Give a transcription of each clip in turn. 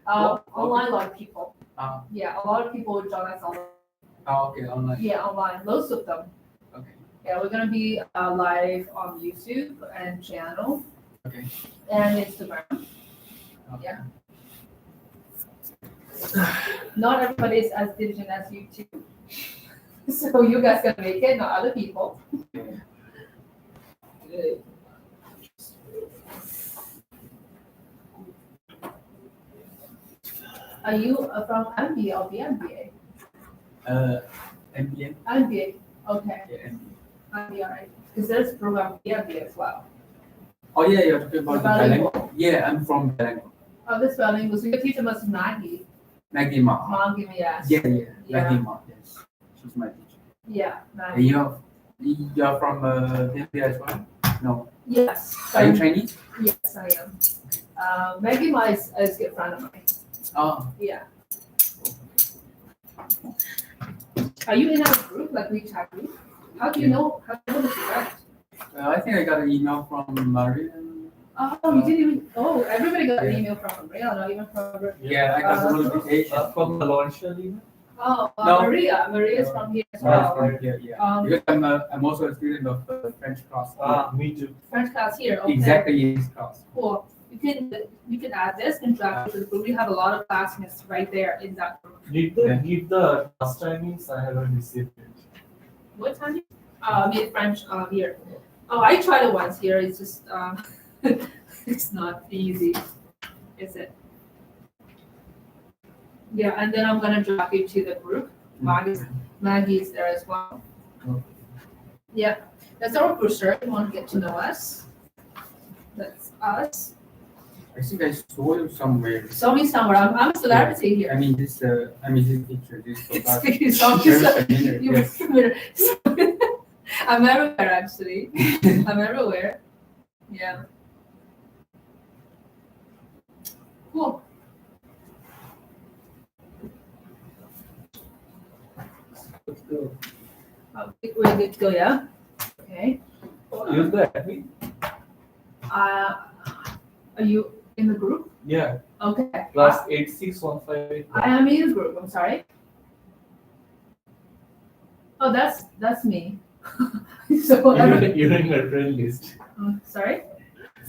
Online, a lot of people. Ah, Yeah, a lot of people join us online. okay, online. Yeah, online, most of them. Okay. Yeah, we're gonna be live on YouTube and channel Okay. and Instagram. Okay. Yeah. Not everybody is as diligent as you too. So you guys can make it, not other people. Good. Are you from MBA or BMBA? MBA. MBA. Okay. Yeah, MBA. MBA, right? Because there's program BMBA as well. Oh yeah, you're talking about the Bilingual. bilingual. Yeah, I'm from bilingual. Oh, this bilingual. So your teacher was Maggie. Maggie Ma. Maggie, yes. Yeah. Yeah. Maggie Ma. Yes, she's my teacher. Yeah, And Maggie. you're from India as well? No. Yes. Are you Chinese? Yes, I am. Maggie Ma is a good friend of mine. Oh. Yeah. Are you in our group, like WeChat group? How do you know? How do you know this friend? I think I got an email from Maria. Oh, you didn't even. Oh, everybody got an email from Maria, not even from. Yeah, I got the notification. From the launch email? Oh, No. Maria. Maria is from here as Right, well. from here, yeah. Because I'm also a student of French class. Me too. French class here. Okay. Exactly in this class. Cool. You can add this and drop it to the group. We have a lot of classmates right there in that group. Did they give the class timings? I haven't received it. What time? Made French here. Oh, I tried it once here. It's just it's not easy, is it? Yeah, and then I'm gonna drop you to the group. Maggie's there as well. Okay. Yeah, that's our brochure. You want to get to know us? That's us. I think I saw you somewhere. Show me somewhere. I'm a celebrity here. I mean this picture, this photograph. It's so Very familiar, you yes. I'm everywhere actually. I'm everywhere. Yeah. Cool. Let's go. We're good to go, yeah? Okay. You're the admin? Are you in the group? Yeah. Okay. Class 86158. I am in the group, I'm sorry. Oh, that's me. So You're in my friend list. sorry?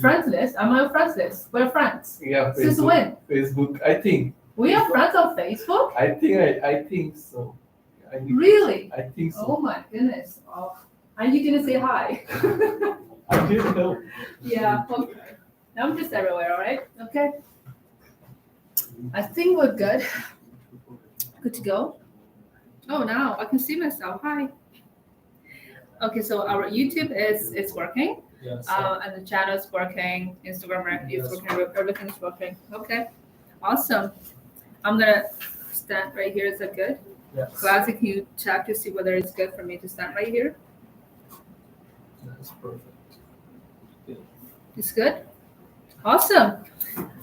Friends list? I'm on friends list. We're friends. Yeah. Since Facebook. when? Facebook. I think. We are friends on Facebook? I think so. Really? I think so. Oh my goodness. Oh, and you didn't say hi. I didn't know. Yeah, okay. I'm just everywhere, all right? Okay. I think we're good. Good to go. Oh, now I can see myself. Hi. Okay, so our YouTube is working, Yes. and the channel is working. Instagram is working. Everything's working. Okay, awesome. I'm gonna stand right here. Is that good? Yes. Classic, can you check to see whether it's good for me to stand right here? That's perfect. It's good? Awesome.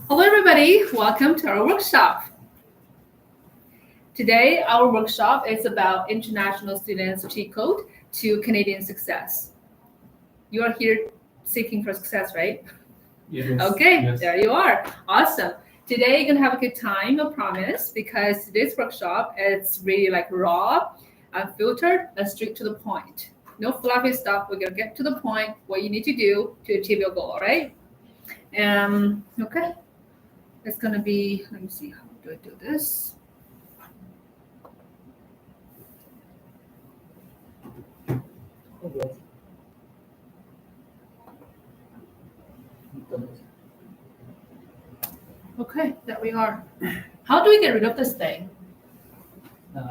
Hello, everybody. Welcome to our workshop. Today, our workshop is about international students' cheat code to Canadian success. You are here seeking for success, right? Yes. Okay, Yes. there you are. Awesome. Today, you're going to have a good time, I promise, because today's workshop is really like raw, unfiltered, and straight to the point. No fluffy stuff. We're going to get to the point, what you need to do to achieve your goal, all right? Okay. It's going to be, let me see, how do I do this? Okay, there we are. How do we get rid of this thing? You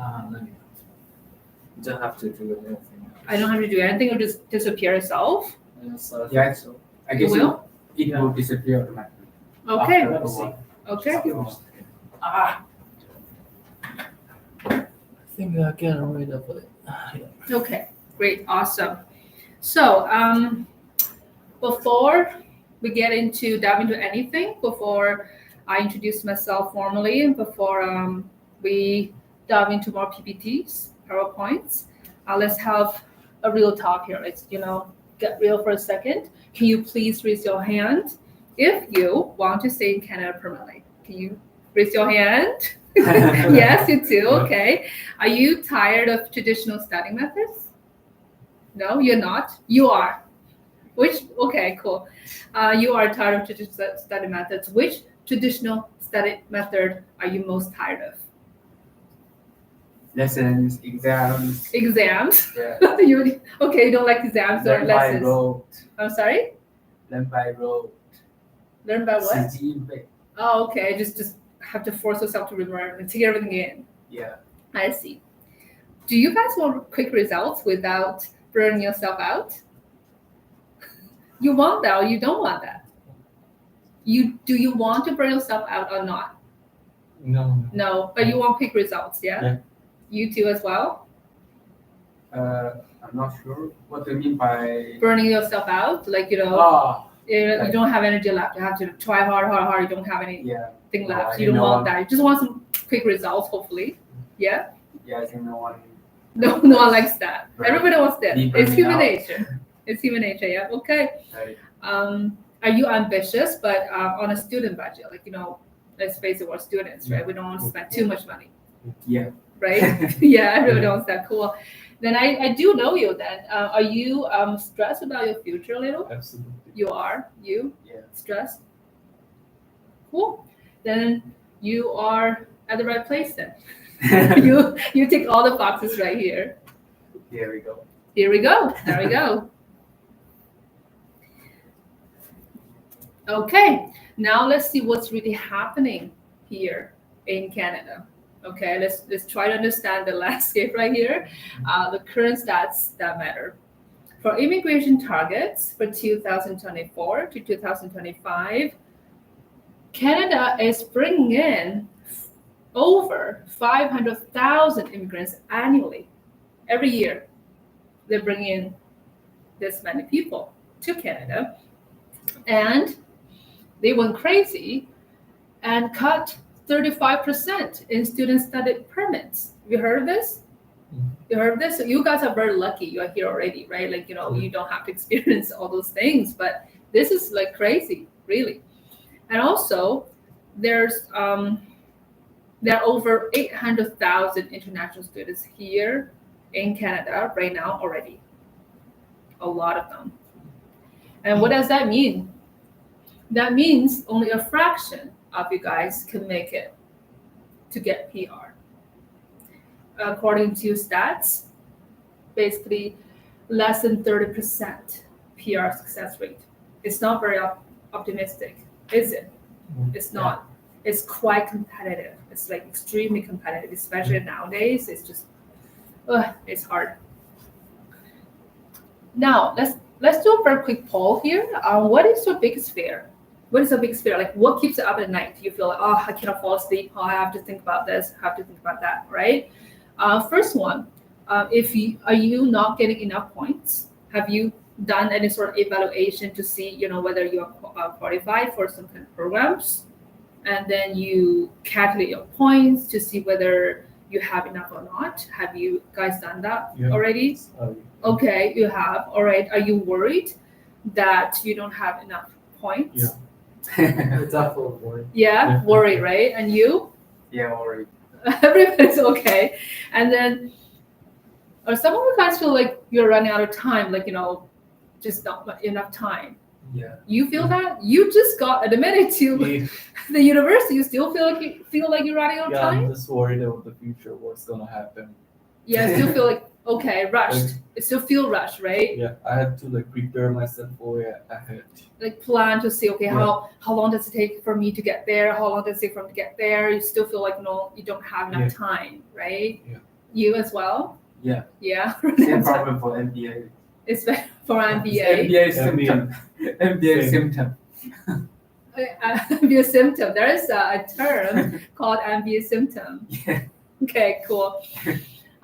don't have to do anything. I don't have to do anything, it'll just disappear itself. So Yeah. so I guess You will? it will disappear automatically. Okay, After a while. okay. I think I get rid of it. Okay, great, awesome. So, before we get into dive into anything, before I introduce myself formally, before we dive into more PPTs, PowerPoints, let's have a real talk here. Let's, get real for a second. Can you please raise your hand if you want to stay in Canada permanently? Can you Raise your hand. Yes, you do. Okay. Are you tired of traditional study methods? No, you're not. You are. Which, okay, cool. You are tired of traditional study methods. Which traditional study method are you most tired of? Lessons, exams. Exams. Yeah. You don't like exams or Learn by lessons. rote. I'm sorry. Learn by rote. Learn by what? 死记硬背. Oh, okay. Just have to force yourself to remember and take everything in. Yeah. I see. Do you guys want quick results without burning yourself out? You want that or you don't want that? Do you want to burn yourself out or not? No. No, but you want quick results, yeah? Yeah. You too as well? I'm not sure. What do you mean by? Burning yourself out, like you don't have energy left. You have to try hard. You don't have anything Yeah. left. I You don't know want one. that. You just want some quick results, hopefully. Yeah? Yeah, I think no one. No one likes that. Right. Everybody wants that. Be It's burning human out. nature. It's human nature, yeah. Okay. Right. Are you ambitious but on a student budget? Like, let's face it, we're students, right? We don't want to spend too much money, Yeah. right? Yeah, everybody wants that. Cool. Then I do know you then. Are you stressed about your future a little? Absolutely. You are? You? Yeah. Stressed? Cool. Then you are at the right place then. You tick all the boxes right here. Here we go. Here we go. There we go. Okay, now let's see what's really happening here in Canada. Okay, let's try to understand the landscape right here, the current stats that matter. For immigration targets for 2024 to 2025, Canada is bringing in over 500,000 immigrants annually. Every year, they bring in this many people to Canada. And they went crazy and cut 35% in student study permits. Have you heard of this? You heard of this? So you guys are very lucky. You are here already, right? Like, you don't have to experience all those things, but this is like crazy, really. And also, there are over 800,000 international students here in Canada right now already. A lot of them. And what does that mean? That means only a fraction of you guys can make it to get PR. According to stats, basically less than 30% PR success rate. It's not very optimistic, is it? It's not. It's quite competitive. It's like extremely competitive, especially nowadays. It's just, it's hard. Now, let's do a very quick poll here. What is your biggest fear? What is your biggest fear? Like, what keeps you up at night? You feel like, I cannot fall asleep. I have to think about this. I have to think about that, right? First one, are you not getting enough points? Have you done any sort of evaluation to see, whether you are qualified for some kind of programs? And then you calculate your points to see whether you have enough or not. Have you guys done that already? Okay, you have. All right. Are you worried that you don't have enough points? Yeah. It's awful worry. Yeah, worried, right? And you? Yeah, worried. Everybody's okay. And then, or some of you guys feel like you're running out of time, like, just not enough time. Yeah. You feel that? You just got admitted to the university. You still feel like you're running out of time? I'm just worried about the future, what's gonna happen. Yeah, still feel like, okay, rushed. It still feel rushed, right? Yeah, I had to prepare myself for it ahead. Like plan to see, okay, how long does it take for me to get there? How long does it take for me to get there? You still feel like, you don't have enough time, right? Yeah. You as well? Yeah. Yeah. Same problem for MBA. It's for MBA. MBA symptom. MBA symptom. MBA symptom. There is a term called MBA symptom. Yeah. Okay, cool.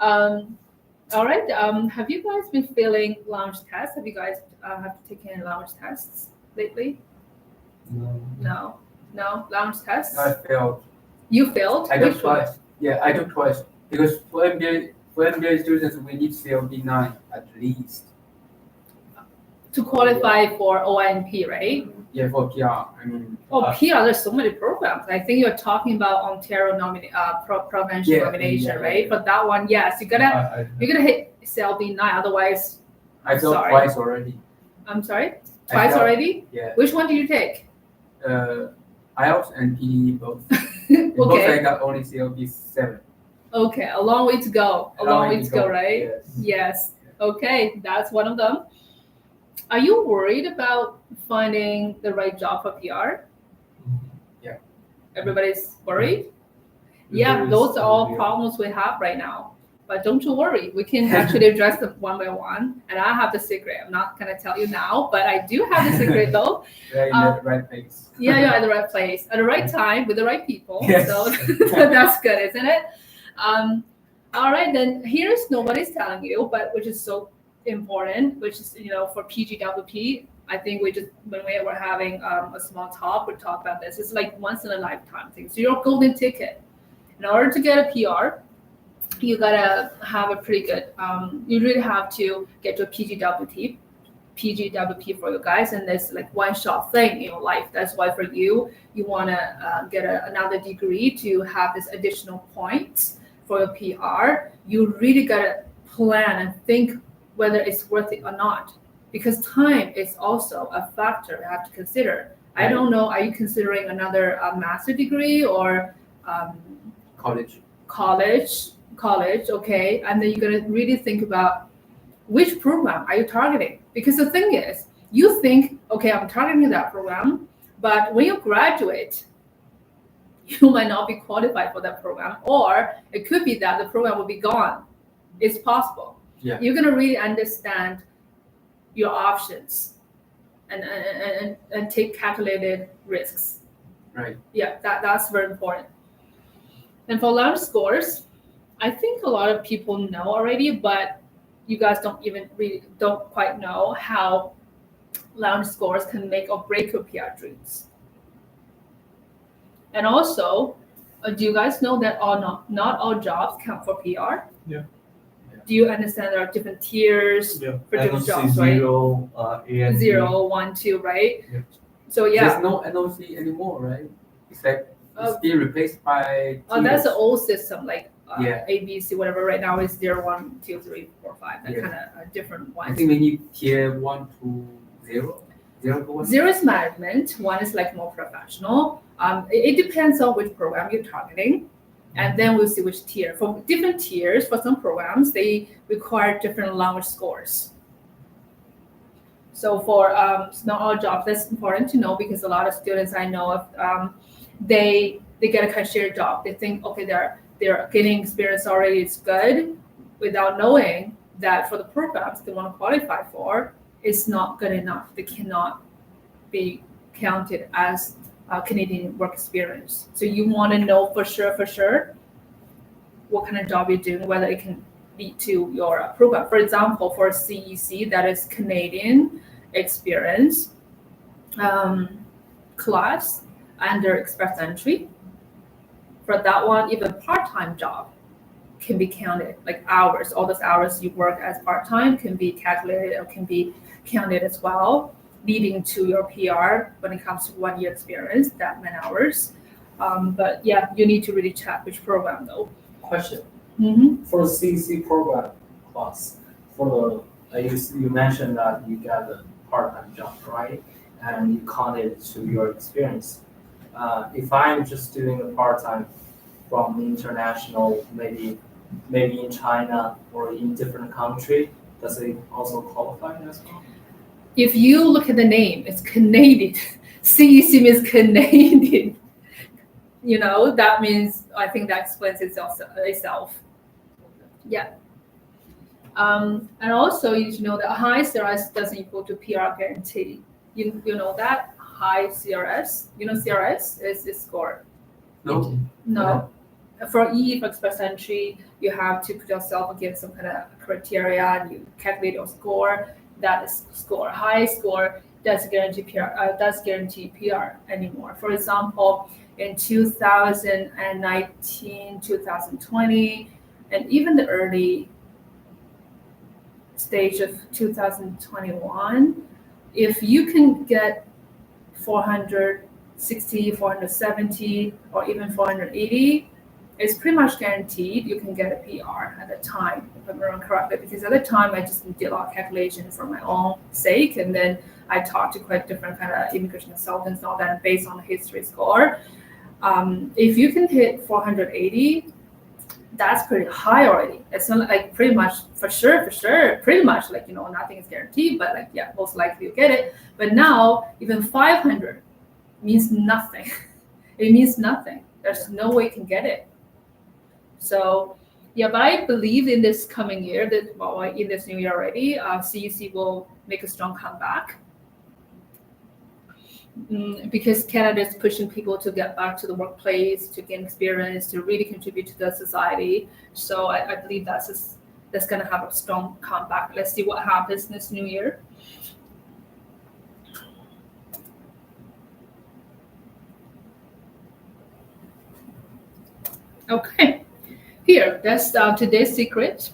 All right. Have you guys been failing language tests? Have you guys have taken any language tests lately? No. Language tests? I failed. You failed? I took Which one? twice. Yeah, I took twice. Because for MBA students, we need CLB9 at least. To qualify for ONP, right? Yeah, for PR. I mean. PR, there's so many programs. I think you're talking about Ontario provincial nomination, right? For that one, yes, you're gonna hit CLB 9, otherwise. I failed twice already. I'm sorry? Twice already? Yeah. Which one did you take? IELTS and PE both. In both I got only CLB 7. Okay, a long way to go. A long way to go, right? Yes. Okay, that's one of them. Are you worried about finding the right job for PR? Yeah. Everybody's worried? Yeah, those are all problems we have right now. But don't you worry, we can actually address them one by one. And I have the secret. I'm not going to tell you now, but I do have the secret though. You're in the right place. Yeah, you're at the right place, at the right time, with the right people. Yes. So that's good, isn't it? All right, then here's nobody's telling you, but which is so important, which is, for PGWP, I think when we were having a small talk, we talk about this. It's like once in a lifetime thing. So your golden ticket, in order to get a PR, you gotta have a pretty good, you really have to get to a PGWP for you guys, and there's like one shot thing in your life. That's why for you want to get another degree to have this additional points for your PR. You really gotta plan and think whether it's worth it or not, because time is also a factor you have to consider. Right. I don't know, are you considering another master degree or college, okay, and then you're gonna really think about which program are you targeting, because the thing is, you think, okay, I'm targeting that program, but when you graduate, you might not be qualified for that program, or it could be that the program will be gone. It's possible. Yeah. You're gonna really understand your options and take calculated risks. Right. Yeah, that's very important. And for learn scores, I think a lot of people know already, but you guys don't quite know how lounge scores can make or break your PR dreams. And also, do you guys know that not all jobs count for PR? Yeah. Do you understand there are different tiers for different jobs, right? 0, A and 0, 1, 2, right? Yeah. So yeah. There's no NOC anymore, right? It's like it's still replaced by. That's the old system, like Yeah. A, B, C, whatever. Right now it's 0, 1, 2, 3, 4, 5. That kind of different ones. I think we need tier 1 to 0. 0 to 1. 0 is management. 1 is like more professional. It depends on which program you're targeting, and then we'll see which tier. For different tiers, for some programs, they require different language scores. So for not all jobs, that's important to know, because a lot of students I know of, they get a cashier job. They think, okay, they're getting experience already, it's good, without knowing that for the programs they want to qualify for, it's not good enough. They cannot be counted as Canadian work experience. So you want to know for sure what kind of job you're doing, whether it can lead to your program. For example, for CEC, that is Canadian experience class under express entry. For that one, even part-time job can be counted, like hours. All those hours you work as part-time can be calculated or can be counted as well, leading to your PR when it comes to 1 year experience, that many hours. But yeah, you need to really check which program though. Question. Mm-hmm. For the CEC program class, for the you mentioned that you got a part-time job, right? And you count it to your experience. If I'm just doing a part-time from international, maybe in China or in different country, does it also qualify as well? If you look at the name, it's Canadian. CEC means Canadian. That means, I think that explains itself. Yeah. And also you should know that high CRS doesn't equal to PR guarantee. You know that? High CRS. CRS is score. No. For E, for express entry, you have to put yourself against some kind of criteria and you calculate your score. That is score. High score doesn't guarantee PR anymore. For example, in 2019, 2020, and even the early stage of 2021, if you can get 460, 470, or even 480, it's pretty much guaranteed you can get a PR at the time, if I'm remembering correctly, because at the time I just did a lot of calculation for my own sake, and then I talked to quite different kind of immigration consultants and all that based on the history score. If you can hit 480, that's pretty high already. It's not like pretty much for sure, pretty much like, nothing is guaranteed, but like, yeah, most likely you get it. But now even 500 means nothing. It means nothing. There's no way you can get it. So yeah, but I believe in this coming year that, in this new year already, CEC will make a strong comeback. Because Canada is pushing people to get back to the workplace, to gain experience, to really contribute to the society. So I believe that's going to have a strong comeback. Let's see what happens this new year. Okay, here, that's today's secret,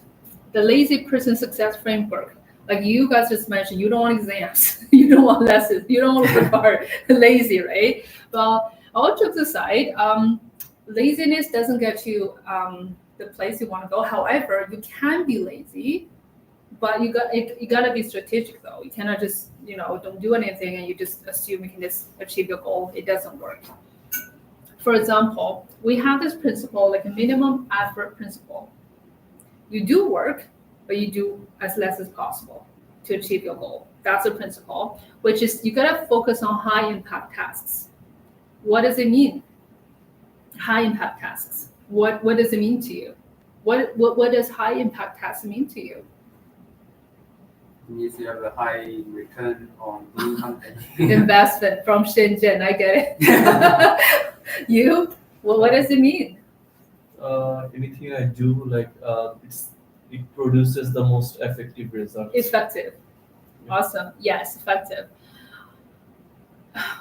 the lazy person success framework. Like you guys just mentioned, you don't want exams, you don't want lessons, you don't want to work hard, lazy, right? Well, all jokes aside, laziness doesn't get you the place you want to go. However, you can be lazy, but you got to be strategic though. You cannot just don't do anything and you just assume you can just achieve your goal. It doesn't work. For example, we have this principle, like a minimum effort principle. You do work, but you do as less as possible to achieve your goal. That's a principle, which is you gotta focus on high impact tasks. What does it mean? High impact tasks. What does it mean to you? What does high impact tasks mean to you? It means you have a high return on new content. Investment from Shenzhen, I get it. You? What does it mean? Anything I do, like it produces the most effective results. Effective. Awesome. Yes, effective.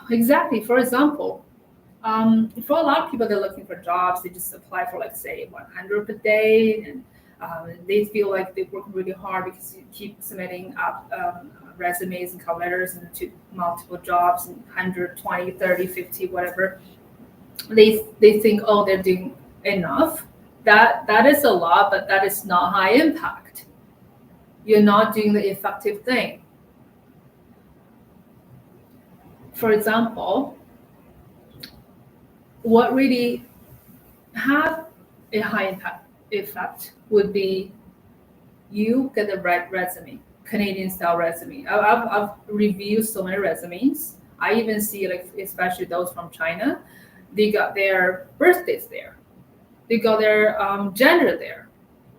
Exactly. For example, for a lot of people, they're looking for jobs. They just apply for, like, say, 100 per day, and they feel like they work really hard because you keep submitting up resumes and cover letters into multiple jobs, and 120, 30, 50, whatever. They think, oh, they're doing enough. That is a lot, but that is not high impact. You're not doing the effective thing. For example, what really have a high impact effect would be you get the right resume, Canadian style resume. I've reviewed so many resumes. I even see, like, especially those from China, they got their birthdays there. They got their gender there.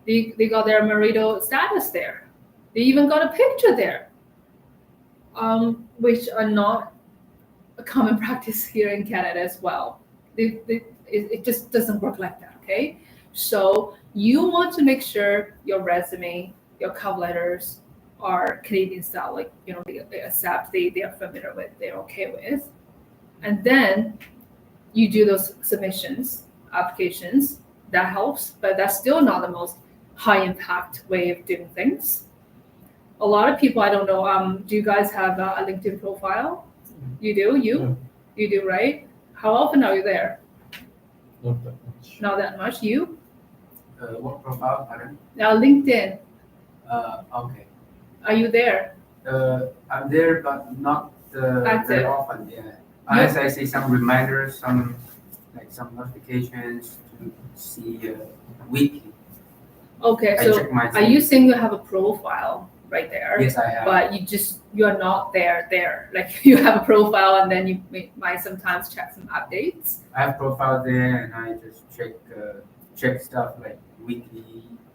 They got their marital status there. They even got a picture there, which are not a common practice here in Canada as well. It just doesn't work like that, okay? So you want to make sure your resume, your cover letters are Canadian style, like, they accept, they are familiar with, they're okay with. And then you do those submissions, applications. That helps, but that's still not the most high impact way of doing things. A lot of people, I don't know, do you guys have a LinkedIn profile? You do? You do, right? How often are you there? Not that much. Not that much. You? What profile? Pardon? Now, LinkedIn. Okay. Are you there? I'm there, but not Active. very often. Yeah. Unless I see some reminders, some notifications to see weekly. Okay, I so check my are you saying you have a profile right there? Yes, I have. But you're not there. Like, you have a profile and then you might sometimes check some updates. I have profile there, and I just check stuff like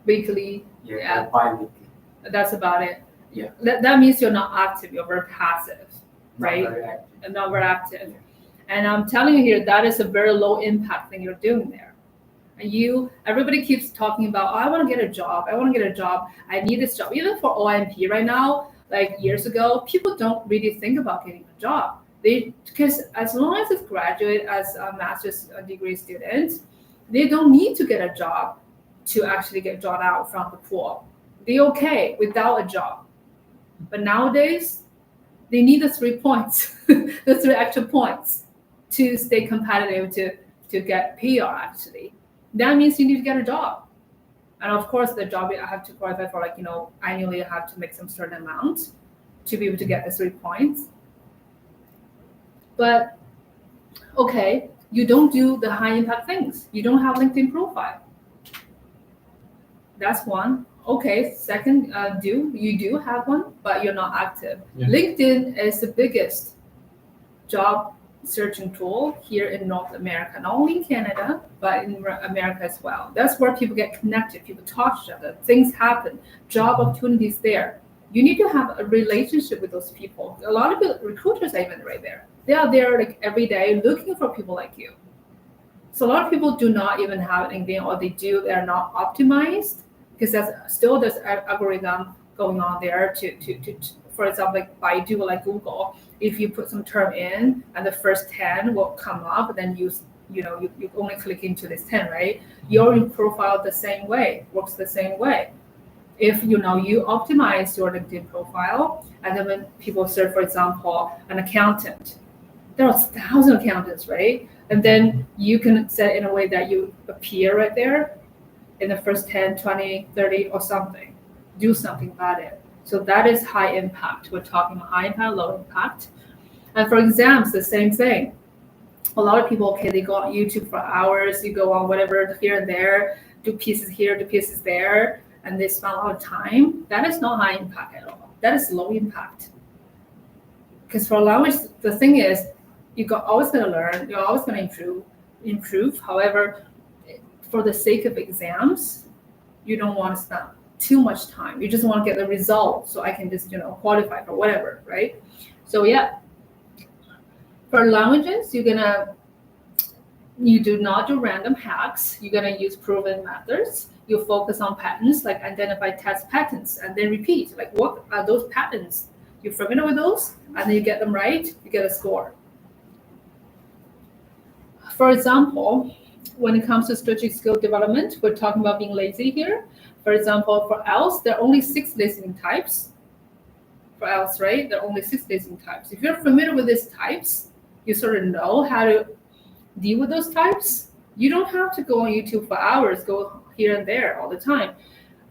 weekly. Yeah. Or bi-weekly. That's about it. Yeah. That means you're not active. You're very passive, right? Not very active. And not very active. And I'm telling you here, that is a very low impact thing you're doing there. And everybody keeps talking about, oh, I want to get a job. I need this job. Even for OMP right now, like years ago, people don't really think about getting a job. Because as long as it's graduate, as a master's degree student, they don't need to get a job to actually get drawn out from the pool. They're okay without a job. But nowadays, They need the 3 points, the 3 extra points to stay competitive to get PR actually. That means you need to get a job. And of course the job I have to qualify for, like, annually I have to make some certain amount to be able to get the 3 points. But okay, you don't do the high impact things. You don't have LinkedIn profile. That's one. Okay, second, you do have one, but you're not active. Yeah. LinkedIn is the biggest job searching tool here in North America, not only in Canada, but in America as well. That's where people get connected, people talk to each other, things happen, job opportunities there. You need to have a relationship with those people. A lot of recruiters are even right there. They are there like every day looking for people like you. So a lot of people do not even have LinkedIn, or they do, they're not optimized, because there's algorithm going on there to for example, like Baidu, like Google, if you put some term in and the first 10 will come up, then you only click into this 10, right? Your profile the same way, works the same way. If you optimize your LinkedIn profile, and then when people search, for example, an accountant, there are 1,000 accountants, right? And then you can set in a way that you appear right there in the first 10, 20, 30 or something. Do something about it. So that is high impact. We're talking high impact, low impact. And for exams, the same thing. A lot of people, they go on YouTube for hours, you go on whatever here and there, do pieces here, do pieces there, and they spend a lot of time. That is not high impact at all. That is low impact. Because for language, the thing is, always going to learn, you're always going to improve. However, for the sake of exams, you don't want to spend too much time. You just want to get the result so I can just, qualify for whatever, right? So yeah, for languages, you do not do random hacks. You're going to use proven methods. You focus on patterns, like identify test patterns, and then repeat. Like, what are those patterns? You're familiar with those, and then you get them right, you get a score. For example, when it comes to strategic skill development, we're talking about being lazy here. For example, for IELTS, there are only 6 listening types. For IELTS, right? There are only 6 listening types. If you're familiar with these types, you sort of know how to deal with those types. You don't have to go on YouTube for hours, go here and there all the time.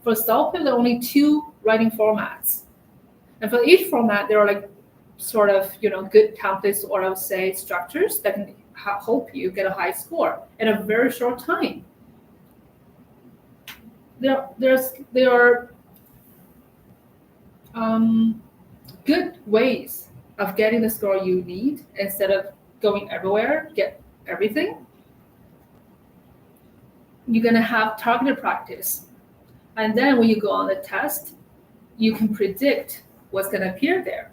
For STELPIP, there are only 2 writing formats. And for each format, there are like sort of, good templates, or I would say structures that can help you get a high score in a very short time. There are good ways of getting the score you need instead of going everywhere, get everything. You're going to have targeted practice. And then when you go on the test, you can predict what's going to appear there.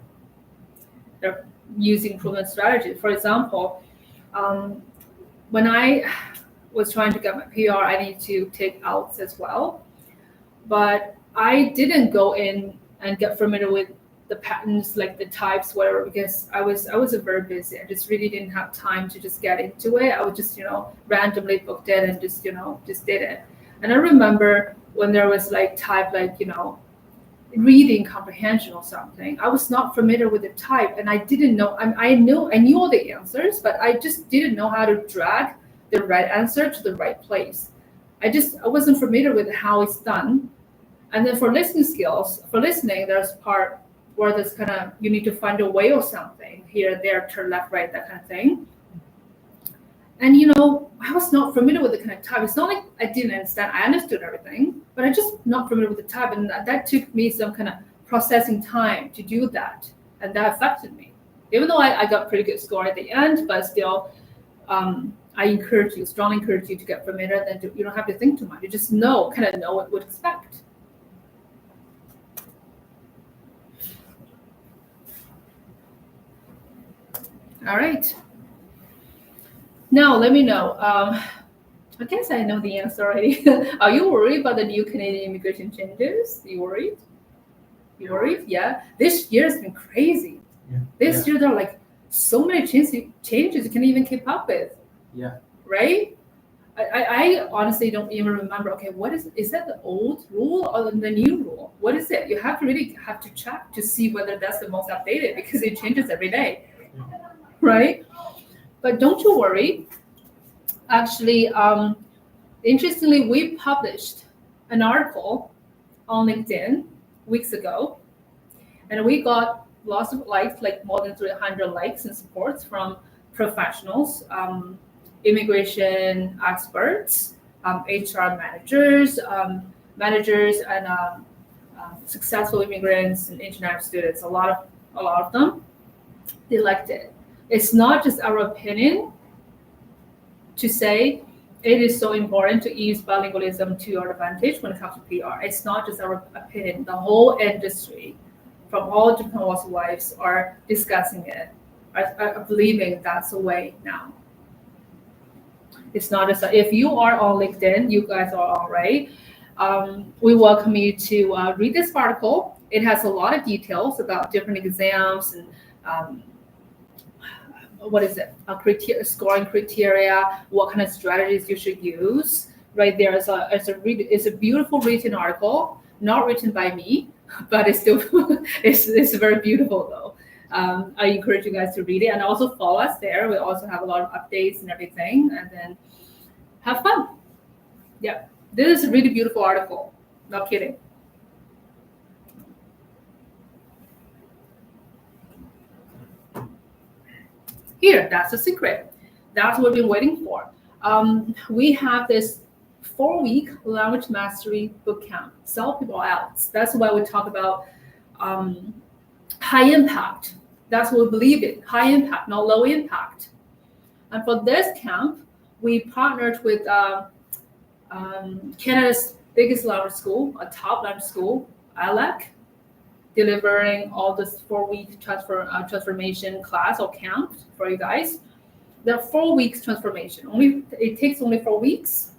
They're using proven strategies. For example, when I was trying to get my PR, I need to take IELTS as well. But I didn't go in and get familiar with the patterns, like the types, whatever, because I was very busy. I just really didn't have time to just get into it. I would just, randomly booked it and just did it. And I remember when there was type, reading comprehension or something, I was not familiar with the type, and I didn't know. I knew all the answers, but I just didn't know how to drag the right answer to the right place. I wasn't familiar with how it's done. And then for listening skills, there's part where there's kind of, you need to find a way or something here, there, turn left, right, that kind of thing. And I was not familiar with the kind of type. It's not like I didn't understand. I understood everything, but I just not familiar with the type, and that took me some kind of processing time to do that, and that affected me. Even though I got pretty good score at the end, but still, I strongly encourage you to get familiar. Then you don't have to think too much. You just know what to expect. All right. Now, let me know. I guess I know the answer already. Are you worried about the new Canadian immigration changes? You worried? You worried? Yeah. This year has been crazy. Yeah. This year, there are so many changes you can't even keep up with. Yeah. Right? I honestly don't even remember. Okay, what is that the old rule or the new rule? What is it? You have to really have to check to see whether that's the most updated because it changes every day, right? But don't you worry. Actually, interestingly, we published an article on LinkedIn weeks ago, and we got lots of likes, like more than 300 likes and supports from professionals, immigration experts, HR managers, and successful immigrants and international students. A lot of them, they liked it. It's not just our opinion to say it is so important to use bilingualism to your advantage when it comes to PR. It's not just our opinion. The whole industry, from all different walks of life, are discussing it, are believing that's the way now. It's not just if you are on LinkedIn, you guys are all right. We welcome you to read this article. It has a lot of details about different exams and what is it? Scoring criteria, what kind of strategies you should use. Right there is a beautiful written article, not written by me, but it's still it's very beautiful though. I encourage you guys to read it and also follow us there. We also have a lot of updates and everything, and then have fun. Yeah, this is a really beautiful article. Not kidding. Here, that's the secret. That's what we've been waiting for. We have this 4-week language mastery bootcamp. Self people else. That's why we talk about high impact. That's what we believe in. High impact, not low impact. And for this camp, we partnered with Canada's biggest language school, a top language school, ILEC, delivering all this 4-week transformation class or camp for you guys. The 4 weeks transformation. It takes only 4 weeks.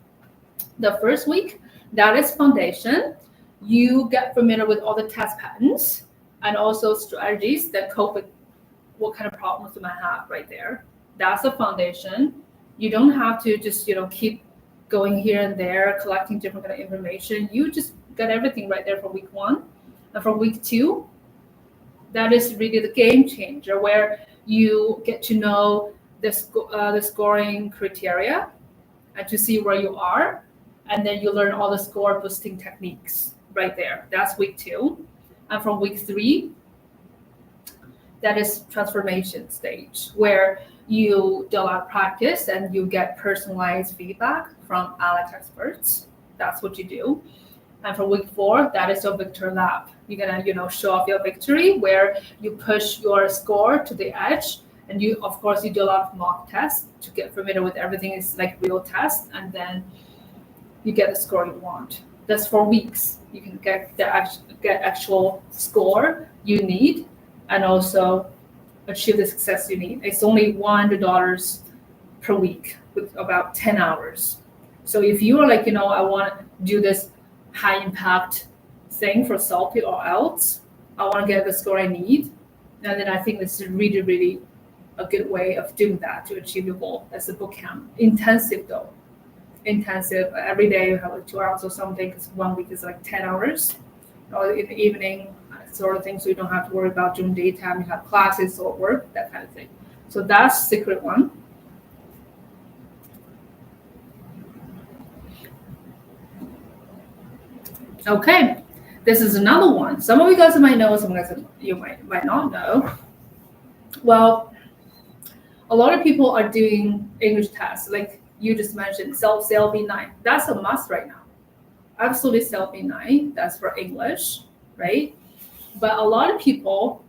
The first week, that is foundation. You get familiar with all the test patterns and also strategies that cope with what kind of problems you might have right there. That's the foundation. You don't have to just keep going here and there, collecting different kind of information. You just got everything right there for week 1. And for week 2, that is really the game changer, where you get to know the scoring criteria and to see where you are, and then you learn all the score boosting techniques right there. That's week 2. And from week 3, that is transformation stage, where you do a lot of practice and you get personalized feedback from ALEC experts. That's what you do. And for week 4, that is your victory lap. You're gonna, show off your victory, where you push your score to the edge, and you, of course, you do a lot of mock tests to get familiar with everything. It's like real tests, and then you get the score you want. That's 4 weeks. You can get actual score you need, and also achieve the success you need. It's only $100 per week with about 10 hours. So if you are like, I want to do this high impact thing for Salty or else, I want to get the score I need, and then I think this is really, really a good way of doing that to achieve your goal as a bootcamp. Intensive though. Intensive. Every day you have like 2 hours or something, because 1 week is like 10 hours. Or in the evening, sort of thing, so you don't have to worry about during daytime, you have classes or work, that kind of thing. So that's secret one. Okay, this is another one. Some of you guys might know, some of you guys might not know. Well, a lot of people are doing English tests, like you just mentioned, CLB9. That's a must right now. Absolutely CLB9, that's for English, right? But a lot of people,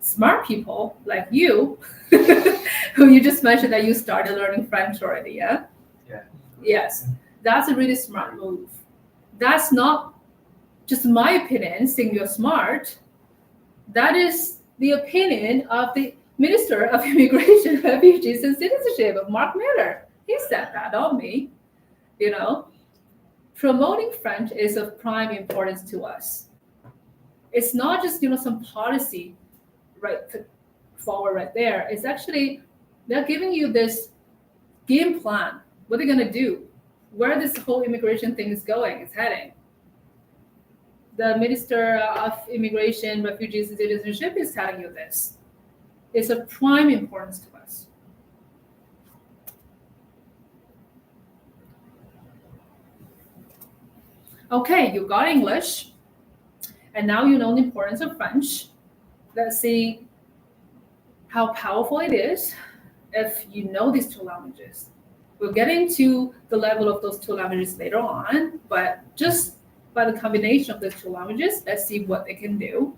smart people like you, who you just mentioned that you started learning French already, yeah? Yeah. Yes, that's a really smart move. That's not just my opinion, saying you're smart. That is the opinion of the Minister of Immigration, Refugees, and Citizenship, Mark Miller. He said that, not me. Promoting French is of prime importance to us. It's not just some policy right forward right there. It's actually they're giving you this game plan. What they're gonna do where this whole immigration thing is going, is heading. The Minister of Immigration, Refugees, and Citizenship is telling you this. It's of prime importance to us. Okay, you got English, and now you know the importance of French. Let's see how powerful it is if you know these two languages. We'll get into the level of those two languages later on, but just by the combination of those two languages, let's see what they can do.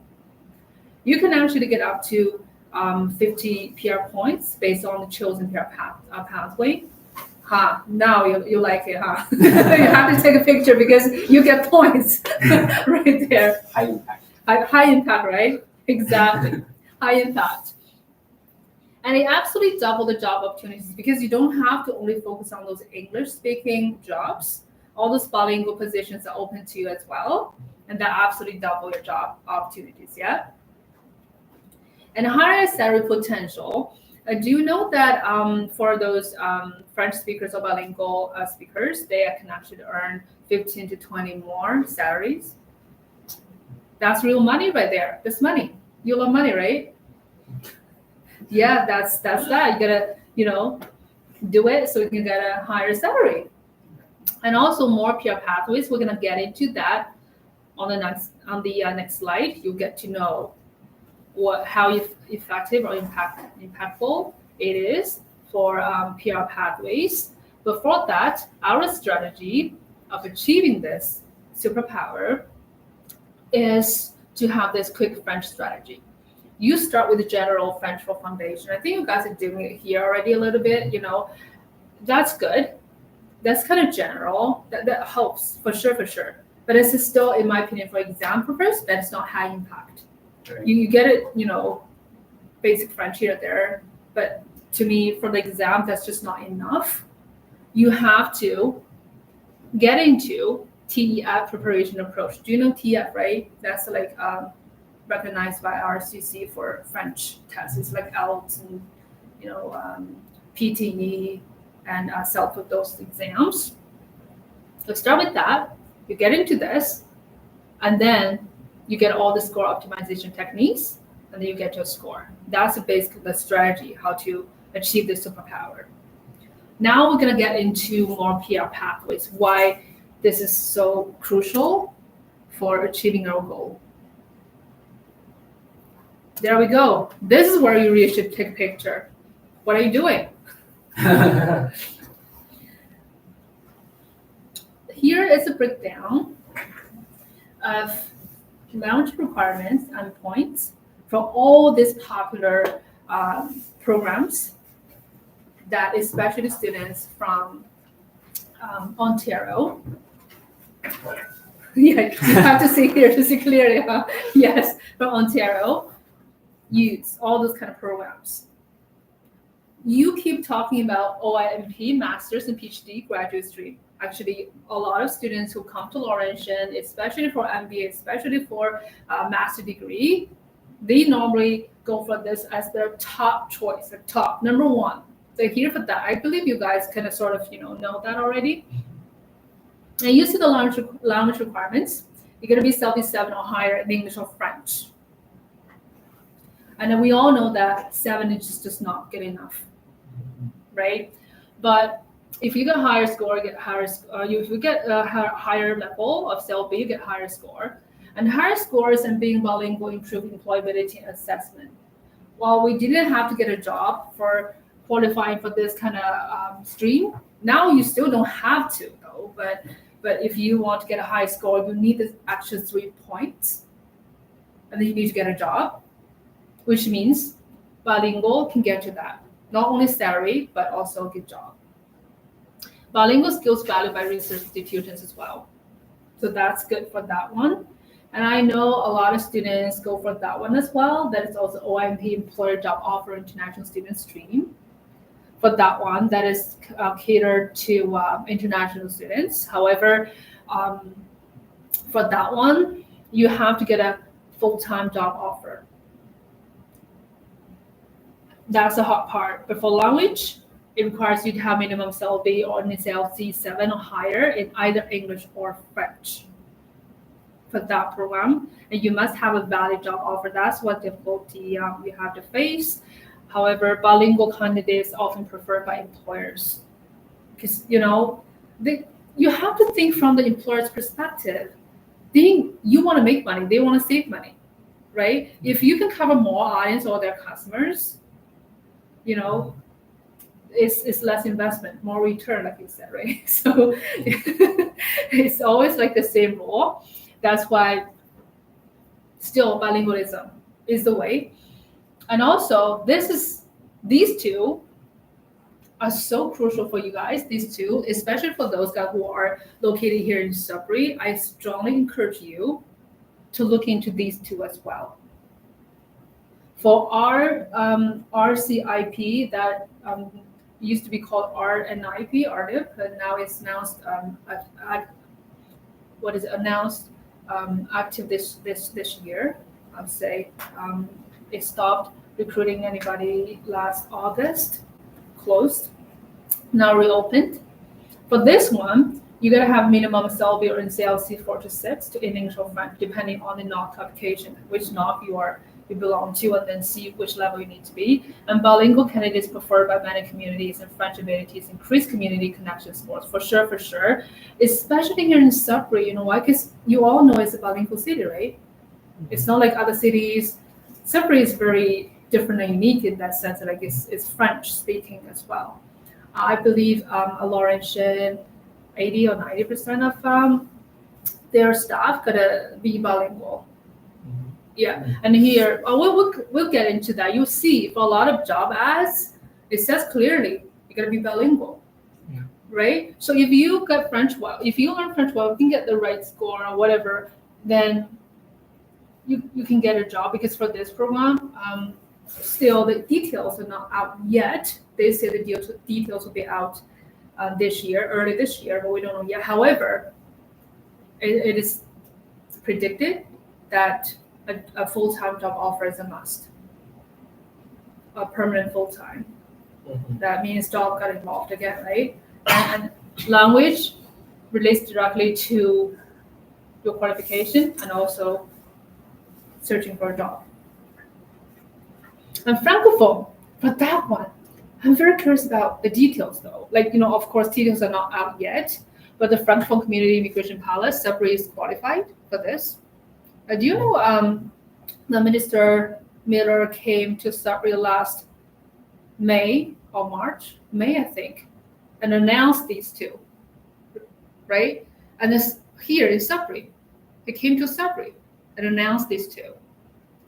You can actually get up to 50 PR points based on the chosen PR pathway. Now you like it, huh? You have to take a picture because you get points right there. High impact. High impact, right? Exactly. High impact. And it absolutely double the job opportunities because you don't have to only focus on those English-speaking jobs. All those bilingual positions are open to you as well. And that absolutely double your job opportunities, yeah? And higher salary potential. Do you know that for those French speakers or bilingual speakers, they can actually earn 15 to 20 more salaries? That's real money right there. That's money. You love money, right? Yeah, that's that. You gotta, do it so you can get a higher salary. And also more PR pathways. We're gonna get into that on the next slide. You'll get to know how effective or impactful it is for PR pathways. Before that, our strategy of achieving this superpower is to have this quick French strategy. You start with the general French for foundation. I think you guys are doing it here already a little bit, That's good. That's kind of general. That helps for sure. But it's still, in my opinion, for exam purpose, that's not high impact. Right. You get it, basic French here or there. But to me, for the exam, that's just not enough. You have to get into TEF preparation approach. Do you know TEF, right? That's like recognized by RCC for French tests. It's like IELTS and PTE and self of those exams. So start with that. You get into this, and then you get all the score optimization techniques, and then you get your score. That's basically the strategy, how to achieve this superpower. Now we're gonna get into more PR pathways, why this is so crucial for achieving our goal. There we go. This is where you really should take a picture. What are you doing? Here is a breakdown of language requirements and points from all these popular programs that especially students from Ontario. Yeah, you have to see here to see clearly. Huh? Yes, from Ontario, use all those kind of programs. You keep talking about OIMP, master's and PhD graduate stream. Actually, a lot of students who come to Laurentian, especially for MBA, especially for master degree, they normally go for this as their top choice, the top number one. They're here for that. I believe you guys kind of sort of know that already. And you see the language requirements. You're going to be CELB 7 or higher in English or French. And then we all know that 7 is just not good enough, right? But if you get a higher score, if you get a higher level of CELB, you get higher score. And higher scores and being bilingual improve employability assessment. While we didn't have to get a job for qualifying for this kind of stream, now you still don't have to though. But if you want to get a high score, you need this extra 3 points, and then you need to get a job, which means bilingual can get you that. Not only salary, but also a good job. Bilingual skills valued by research institutions as well. So that's good for that one. And I know a lot of students go for that one as well. That is also OIMP Employer Job Offer International Student Stream. For that one, that is catered to international students. However, for that one, you have to get a full-time job offer. That's the hard part. But for language, it requires you to have minimum CLB or NCLC 7 or higher in either English or French for that program. And you must have a valid job offer. That's what difficulty you have to face. However, bilingual candidates often preferred by employers because, you have to think from the employer's perspective. You want to make money, they want to save money, right? If you can cover more audience or their customers, it's less investment, more return, like you said, right? So it's always like the same rule. That's why still bilingualism is the way. And also these two are so crucial for you guys, these two, especially for those guys who are located here in Sudbury. I strongly encourage you to look into these two as well. For our RCIP, that used to be called RNIP, RNIP, but now it's announced active this year. I'd say it stopped recruiting anybody last August, closed, now reopened. For this one, you're gonna have minimum CLB or NCLC 4 to 6 in English or French, depending on the NOC application, which NOC you belong to, and then see which level you need to be. And bilingual candidates preferred by many communities, and French abilities increase community connection scores for sure. Especially here in Sudbury, you know why? Because you all know it's a bilingual city, right? It's not like other cities. Sudbury is very different and unique in that sense, like it's French speaking as well. I believe a Laurentian 80 or 90% of their staff gotta be bilingual. Yeah, and here we'll get into that. You'll see for a lot of job ads, it says clearly you gotta be bilingual, right? So if you got French well, if you learn French well, you can get the right score or whatever, then you can get a job. Because for this program, still the details are not out yet. They say the details will be out early this year, but we don't know yet. However, it is predicted that a full-time job offer is a must, a permanent full-time. That means job got involved again, right? And language relates directly to your qualification and also searching for a job. And Francophone, for that one, I'm very curious about the details though. Of course, details are not out yet, but the Francophone Community Immigration Palace, Sudbury, is qualified for this. Do you know the Minister Miller came to Sudbury last May or March? May, I think, and announced these two, right? And this here in Sudbury, he came to Sudbury and announced these two.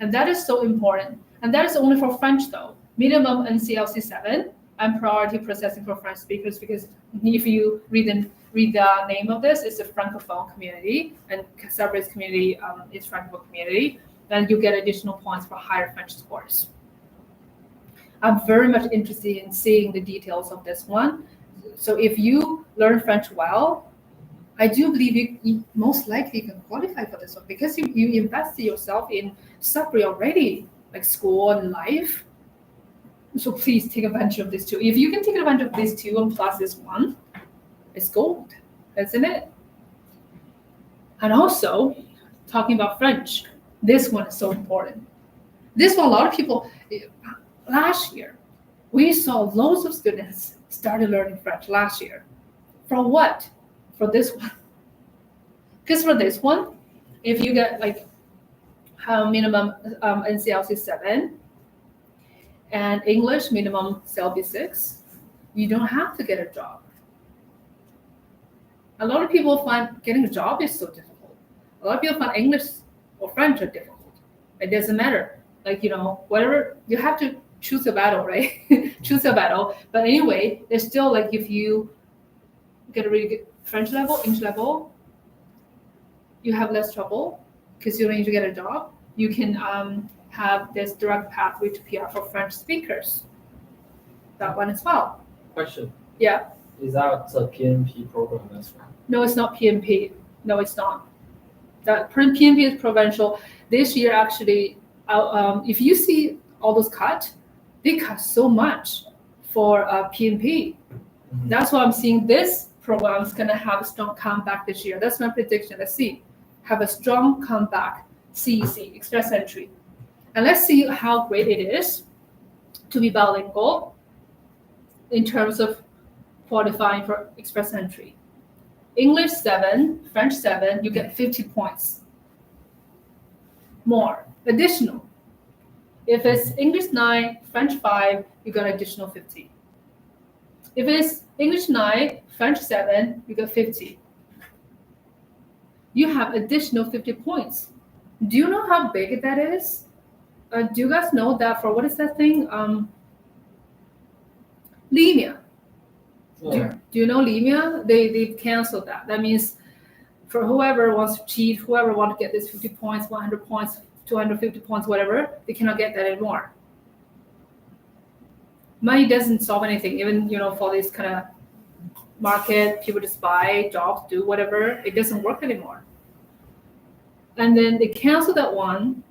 And that is so important. And that is only for French though. Minimum NCLC 7 and priority processing for French speakers, because if you read the name of this, it's a Francophone community, and Sudbury's community is Francophone community, then you get additional points for higher French scores. I'm very much interested in seeing the details of this one. So if you learn French well, I do believe you most likely can qualify for this one, because you invested yourself in Sudbury already, like school and life. So please take advantage of this too. If you can take advantage of these two and plus this one, it's gold, isn't it? And also, talking about French, this one is so important. This one, a lot of people, last year, we saw loads of students started learning French last year. For what? For this one. Because for this one, if you get minimum NCLC 7 and English minimum CLB 6, you don't have to get a job. A lot of people find getting a job is so difficult. A lot of people find English or French are difficult. It doesn't matter. Whatever, you have to choose a battle, right? Choose a battle. But anyway, there's still if you get a really good French level, English level, you have less trouble because you don't need to get a job. You can have this direct pathway to PR for French speakers. That one as well. Question. Yeah. Is that a PNP program as well? No, it's not PNP. No, it's not. That PNP is provincial. This year, actually, if you see all those cut, they cut so much for P&P. That's why I'm seeing this program is going to have a strong comeback this year. That's my prediction. Let's see. Have a strong comeback, CEC, Express Entry. And let's see how great it is to be bilingual in terms of qualifying for Express Entry. English 7, French 7, you get 50 points. More, additional. If it's English 9, French 5, you got additional 50. If it's English 9, French 7, you get 50. You have additional 50 points. Do you know how big that is? Do you guys know that for, what is that thing? Limia. Do you know Limia? They've canceled that. That means for whoever wants to cheat, whoever wants to get this 50 points, 100 points, 250 points, whatever, they cannot get that anymore. Money doesn't solve anything. Even, for this kind of market, people just buy jobs, do whatever. It doesn't work anymore. And then they cancel that one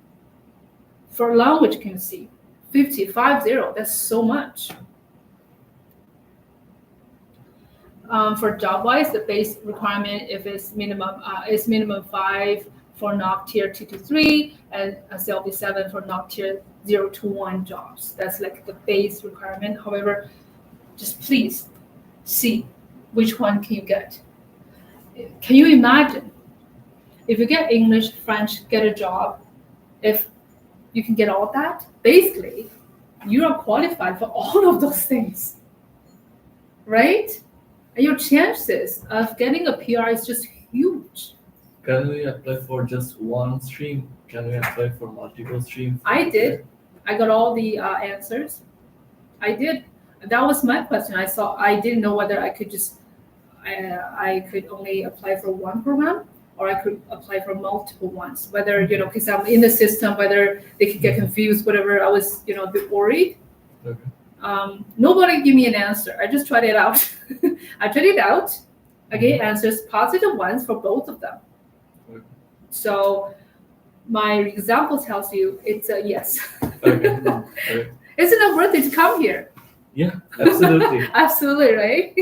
for language fluency, 50. That's so much. For job-wise, the base requirement, if it's minimum, is minimum 5 for NOC tier 2 to 3, and a CLB 7 for NOC tier 0 to 1 jobs. That's like the base requirement. However, just please see which one can you get. Can you imagine if you get English, French, get a job, if you can get all that? Basically, you are qualified for all of those things, right? And your chances of getting a PR is just huge. Can we apply for just one stream? Can we apply for multiple streams? I did. I got all the answers. I did. That was my question. I didn't know whether I could just, I could only apply for one program or I could apply for multiple ones. Whether, because I'm in the system, whether they could get confused, whatever. I was, a bit worried. Okay. Nobody gave me an answer. I just tried it out. I tried it out. I gave answers, positive ones for both of them. Okay. So my example tells you it's a yes. Okay. Okay. Isn't it worth it to come here? Yeah, absolutely. Absolutely, right?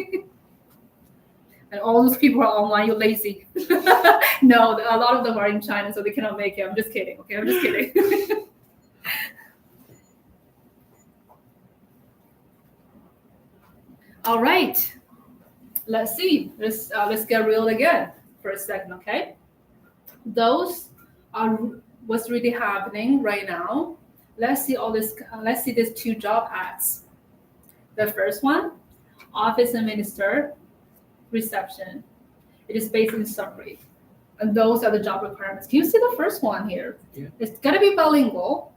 And all those people are online, you're lazy. No, a lot of them are in China, so they cannot make it. I'm just kidding. Okay, I'm just kidding. All right. Let's see. Let's get real again for a second, okay? Those are what's really happening right now. Let's see all this. Let's see these 2 job ads. The first one, office administrator, reception. It is based in Sudbury, and those are the job requirements. Can you see the first one here? Yeah. It's gonna be bilingual.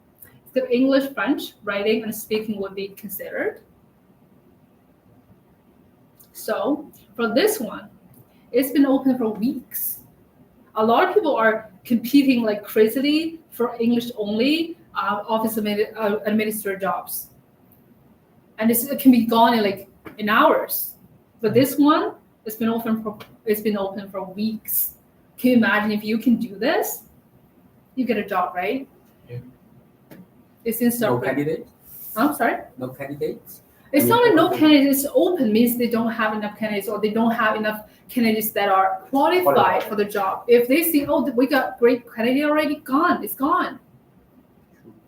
The English, French, writing and speaking would be considered. So for this one, it's been open for weeks. A lot of people are competing like crazily for English only office administrator jobs. And it can be gone in hours. But this one, it's been open for weeks. Can you imagine if you can do this? You get a job, right? Yeah. It's in No Sudbury. candidate? I'm sorry? No candidates? It's not a no candidates. It's open means they don't have enough candidates or they don't have enough candidates that are qualified for the job. If they see, we got great candidate already, gone. It's gone.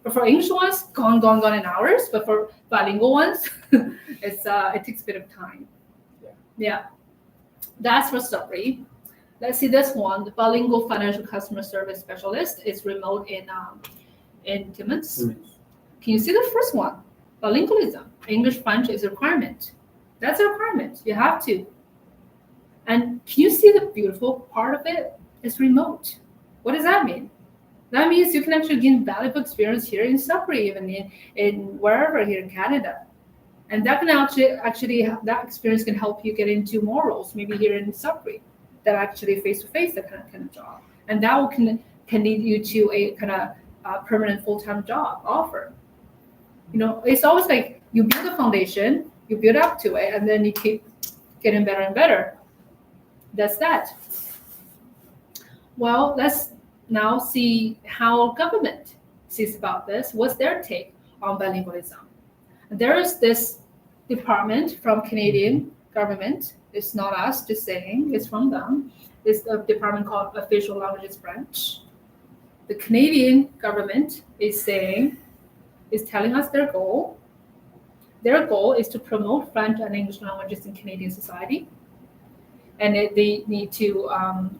But for English ones, gone in hours. But for bilingual ones, it takes a bit of time. Yeah. That's for Sudbury. Let's see this one. The bilingual financial customer service specialist is remote in Timmins. Can you see the first one? Bilingualism. English, French is a requirement. That's a requirement. You have to. And can you see the beautiful part of it? It's remote. What does that mean? That means you can actually gain valuable experience here in Sudbury, even in wherever here in Canada. And that can actually that experience can help you get into more roles, maybe here in Sudbury, that actually face-to-face that kind of job. And that can lead you to a kind of permanent full-time job offer. It's always like you build a foundation, you build up to it, and then you keep getting better and better. That's that. Well, let's now see how government sees about this. What's their take on bilingualism? There is this department from Canadian government. It's not us just saying, it's from them. It's a department called Official Languages Branch. The Canadian government is telling us their goal. Their goal is to promote French and English languages in Canadian society. And they need to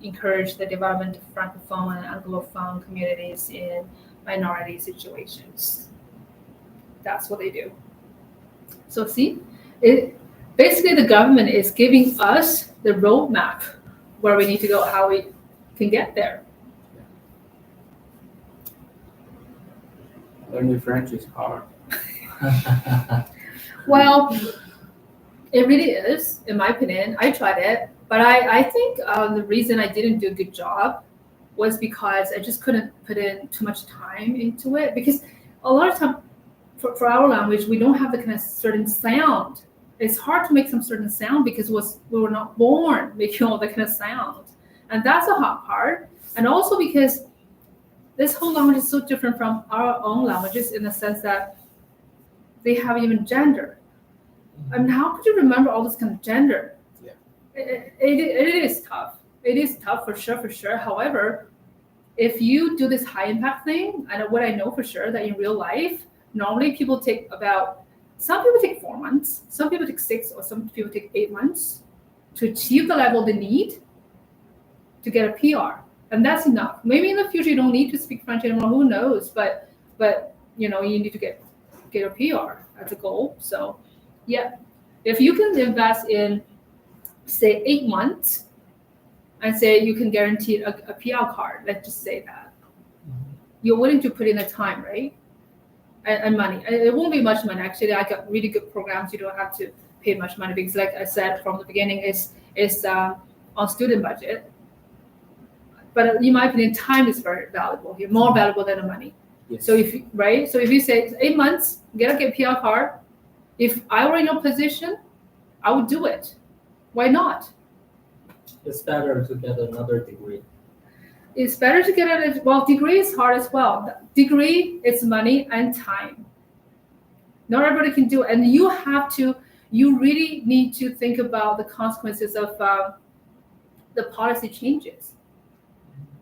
encourage the development of Francophone and Anglophone communities in minority situations. That's what they do. So see, basically the government is giving us the roadmap where we need to go, how we can get there. Learning French is hard. Well, it really is, in my opinion. I tried it, but I think the reason I didn't do a good job was because I just couldn't put in too much time into it. Because a lot of time, for our language, we don't have the kind of certain sound. It's hard to make some certain sound because we were not born making all the kind of sound. And that's a hard part. And also because this whole language is so different from our own languages in the sense that they have even gender. I mean, how could you remember all this kind of gender? Yeah. It is tough. It is tough for sure. However, if you do this high impact thing, and what I know for sure that in real life, normally people take some people take 4 months, some people take 6, or some people take 8 months to achieve the level they need to get a PR. And that's enough. Maybe in the future you don't need to speak French anymore, who knows? But you need to get a PR as a goal. So yeah, if you can invest in, say, 8 months and say you can guarantee a PR card, let's just say that. You're willing to put in the time, right? And money. It won't be much money. Actually, I got really good programs. You don't have to pay much money because, like I said from the beginning, it's on student budget. But in my opinion, time is very valuable here, more valuable than the money. Yes. So if you say 8 months, get a PR card. If I were in your position, I would do it. Why not? It's better to get another degree. It's better to get degree is hard as well. Degree is money and time. Not everybody can do it. And you really need to think about the consequences of the policy changes.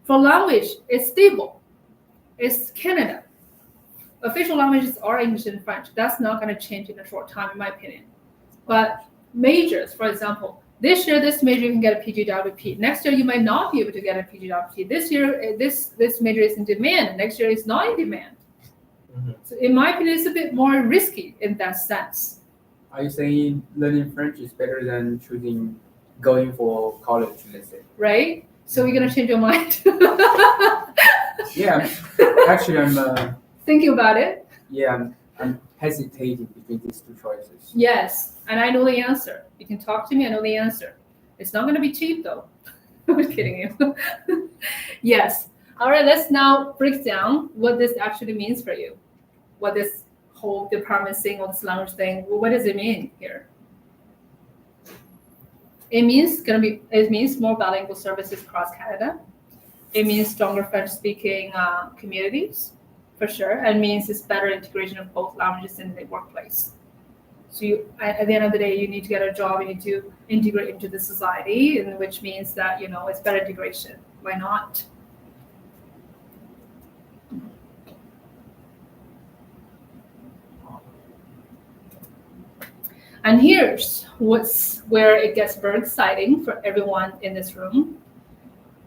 For language, it's stable. It's Canada. Official languages are English and French. That's not going to change in a short time, in my opinion. But majors, for example, this year, this major you can get a PGWP. Next year, you might not be able to get a PGWP. This year, this major is in demand. Next year, it's not in demand. Mm-hmm. So in my opinion, it's a bit more risky in that sense. Are you saying learning French is better than going for college, let's say? Right? So you're going to change your mind? Yeah, actually, I'm... thinking about it? Yeah, I'm hesitating between these two choices. Yes, and I know the answer. You can talk to me, I know the answer. It's not going to be cheap, though. I'm just kidding you. Yes. All right, let's now break down what this actually means for you. What this whole department thing or this language thing, what does it mean here? It means more bilingual services across Canada. It means stronger French-speaking communities, for sure, and means it's better integration of both languages in the workplace. So at the end of the day, you need to get a job, you need to integrate into the society, and which means that, it's better integration. Why not? And here's where it gets very exciting for everyone in this room.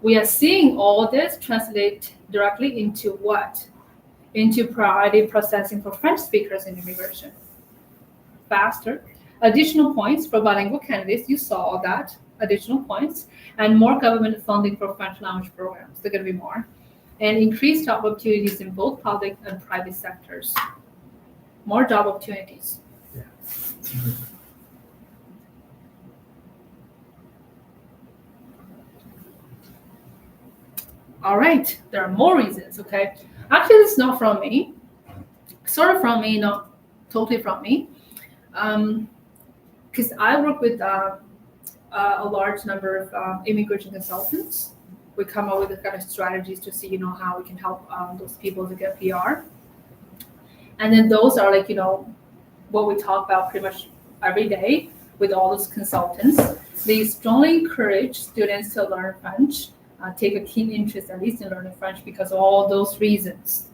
We are seeing all this translate directly into what? Into priority processing for French speakers in immigration. Faster. Additional points for bilingual candidates. You saw all that. Additional points. And more government funding for French language programs. They're going to be more. And increased job opportunities in both public and private sectors. More job opportunities. Yeah. All right, there are more reasons, okay? Actually, it's not from me. Sort of from me, not totally from me. Because I work with a large number of immigration consultants. We come up with the kind of strategies to see, how we can help those people to get PR. And then those are what we talk about pretty much every day with all those consultants. They strongly encourage students to learn French, take a keen interest at least in learning French because of all those reasons.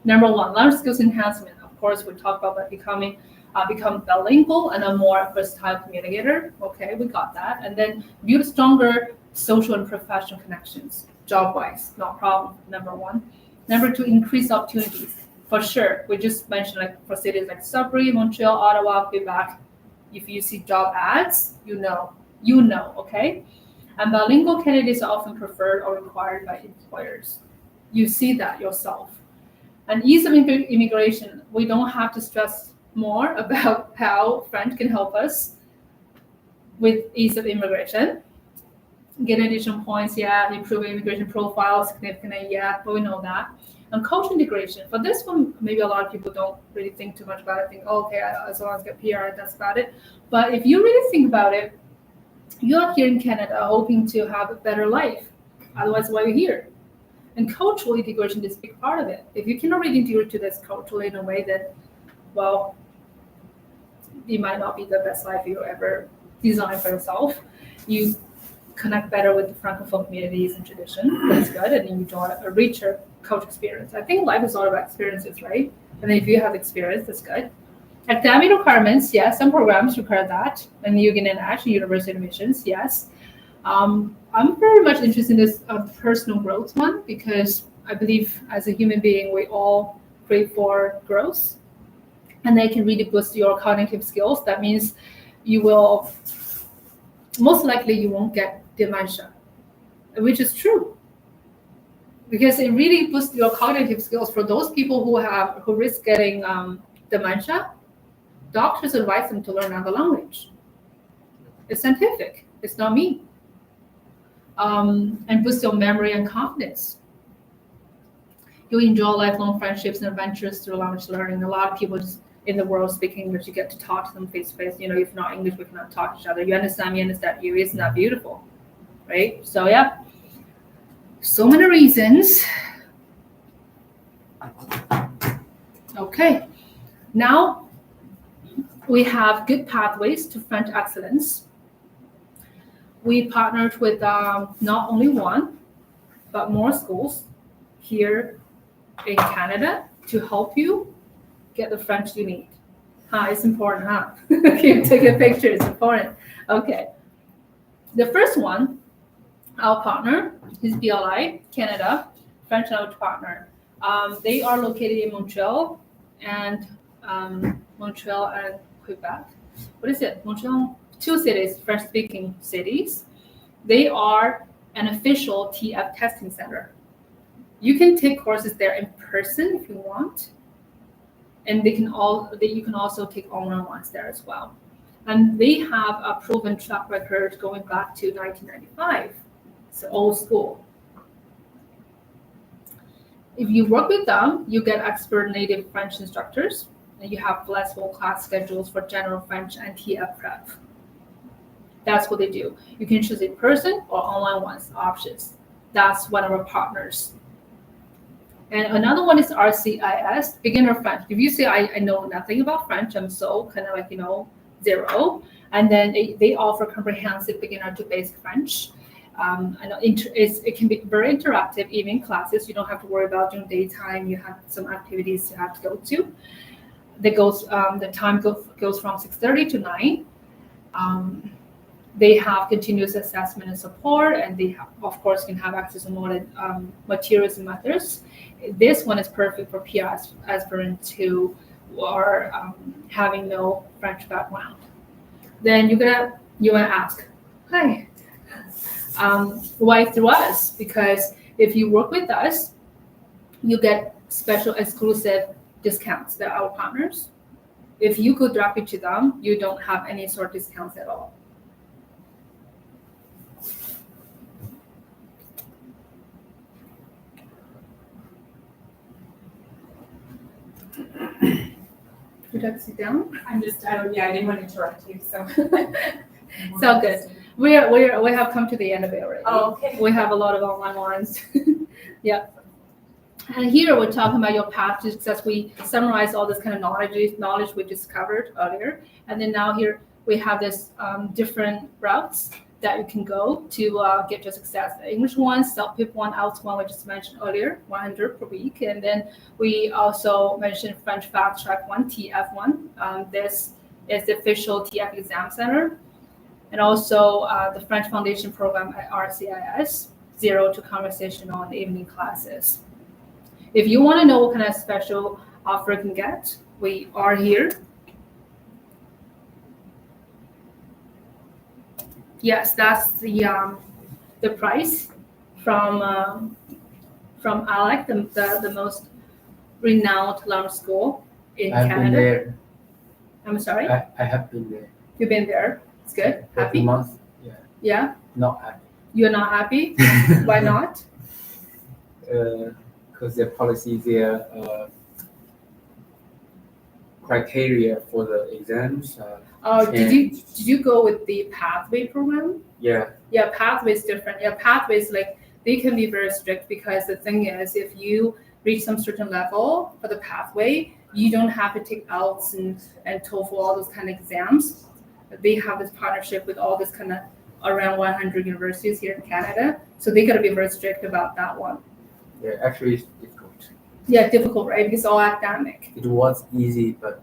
Number one, language skills enhancement. Of course, we talk about become bilingual and a more versatile communicator. Okay, we got that. And then build stronger social and professional connections, job-wise, no problem, number one. Number two, increase opportunities. For sure, we just mentioned like for cities like Sudbury, Montreal, Ottawa, Quebec, if you see job ads, you know, okay? And bilingual candidates are often preferred or required by employers. You see that yourself. And ease of immigration, we don't have to stress more about how French can help us with ease of immigration. Get additional points, yeah, improve immigration profile significantly, yeah, but we know that. And cultural integration, for this one, maybe a lot of people don't really think too much about it, think, oh, okay, as long as I get PR, that's about it. But if you really think about it, you're here in Canada hoping to have a better life. Otherwise, why are you here? And cultural integration is a big part of it. If you cannot really integrate to this culturally in a way that, well, it might not be the best life you ever designed for yourself. You connect better with the Francophone communities and tradition. That's good. And then you draw a richer cultural experience. I think life is all about experiences, right? And if you have experience, that's good. Academic requirements, yes, some programs require that. And you can actually university admissions, yes. I'm very much interested in this personal growth one because I believe as a human being, we all crave for growth. And they can really boost your cognitive skills. That means you will, most likely you won't get dementia, which is true. Because it really boosts your cognitive skills. For those people who risk getting dementia, doctors advise them to learn another language. It's scientific. It's not me. And boost your memory and confidence. You enjoy lifelong friendships and adventures through language learning. A lot of people just in the world speak English. You get to talk to them face to face. You know, if not English, we cannot talk to each other. You understand me, understand you. Isn't that beautiful? Right? So yeah. So many reasons. Okay. Now we have good pathways to French excellence. We partnered with not only one, but more schools here in Canada to help you get the French you need. It's important, huh? Okay, take a picture, it's important. Okay. The first one, our partner is BLI Canada, French language partner. They are located in Montreal and Quebec. What is it? Montreal, two cities, French-speaking cities. They are an official TF testing center. You can take courses there in person if you want, and you can also take online ones there as well. And they have a proven track record going back to 1995. It's old school. If you work with them, you get expert native French instructors, and you have flexible class schedules for general French and TF prep. That's what they do. You can choose in person or online ones options. That's one of our partners. And another one is RCIS, beginner French. If you say I know nothing about French, I'm so kind of like, zero. And then they offer comprehensive beginner to basic French. It can be very interactive, evening classes. You don't have to worry about during daytime. You have some activities you have to go to. The time goes from 6:30 to 9. They have continuous assessment and support, and they of course can have access to more materials and methods. This one is perfect for PR aspirants who are having no French background. Then you want to ask, hi, why through us? Because if you work with us, you get special exclusive discounts. They're our partners. If you go directly to them, you don't have any sort of discounts at all. Would you like to sit down? I didn't want to interrupt you, so. It's all good. We have come to the end of it already. Oh, okay. We have a lot of online ones. Yeah. And here we're talking about your path to success. We summarize all this kind of knowledge we discovered earlier. And then now here we have this different routes that you can go to get your success. The English one, self-pip one, IELTS one, we just mentioned earlier, 100 per week. And then we also mentioned French Fast Track 1, TF1. This is the official TF exam center. And also the French Foundation program at RCIS, 0 to conversational evening classes. If you want to know what kind of special offer you can get, we are here. Yes, that's the price from ALEC, the most renowned language school in I've Canada. been there. I'm sorry? I have been there. You've been there? It's good? For 2 Happy? months. Yeah. Yeah? Not happy. You're not happy? Why not? Because the policy, their criteria for the exams. Did you go with the pathway program? Yeah. Yeah, pathway is different. Yeah, pathways, like, they can be very strict because the thing is, if you reach some certain level for the pathway, you don't have to take IELTS and TOEFL, all those kind of exams. They have this partnership with all this kind of around 100 universities here in Canada. So they got to be very strict about that one. Yeah, actually it's difficult. Yeah, difficult, right? Because it's all academic. It was easy, but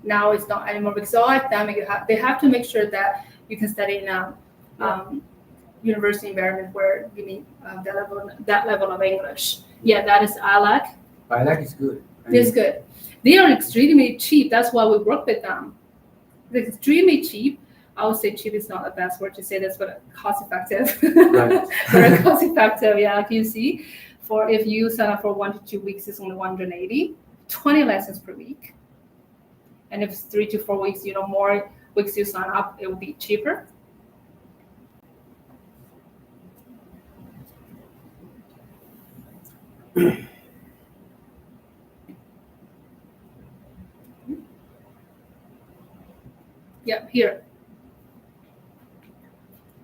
Now it's not anymore because all academic. They have to make sure that you can study in a university environment where you need that level of English. Yeah, that is ALEC. I like it's good. I mean, It's good. They are extremely cheap. That's why we work with them. They're extremely cheap. I would say cheap is not the best word to say this, but cost effective. Right. Very cost effective. Yeah, like you see, for if you sign up for 1 to 2 weeks, it's only 180, 20 lessons per week. And if it's 3 to 4 weeks, more weeks you sign up, it will be cheaper. Yep, here.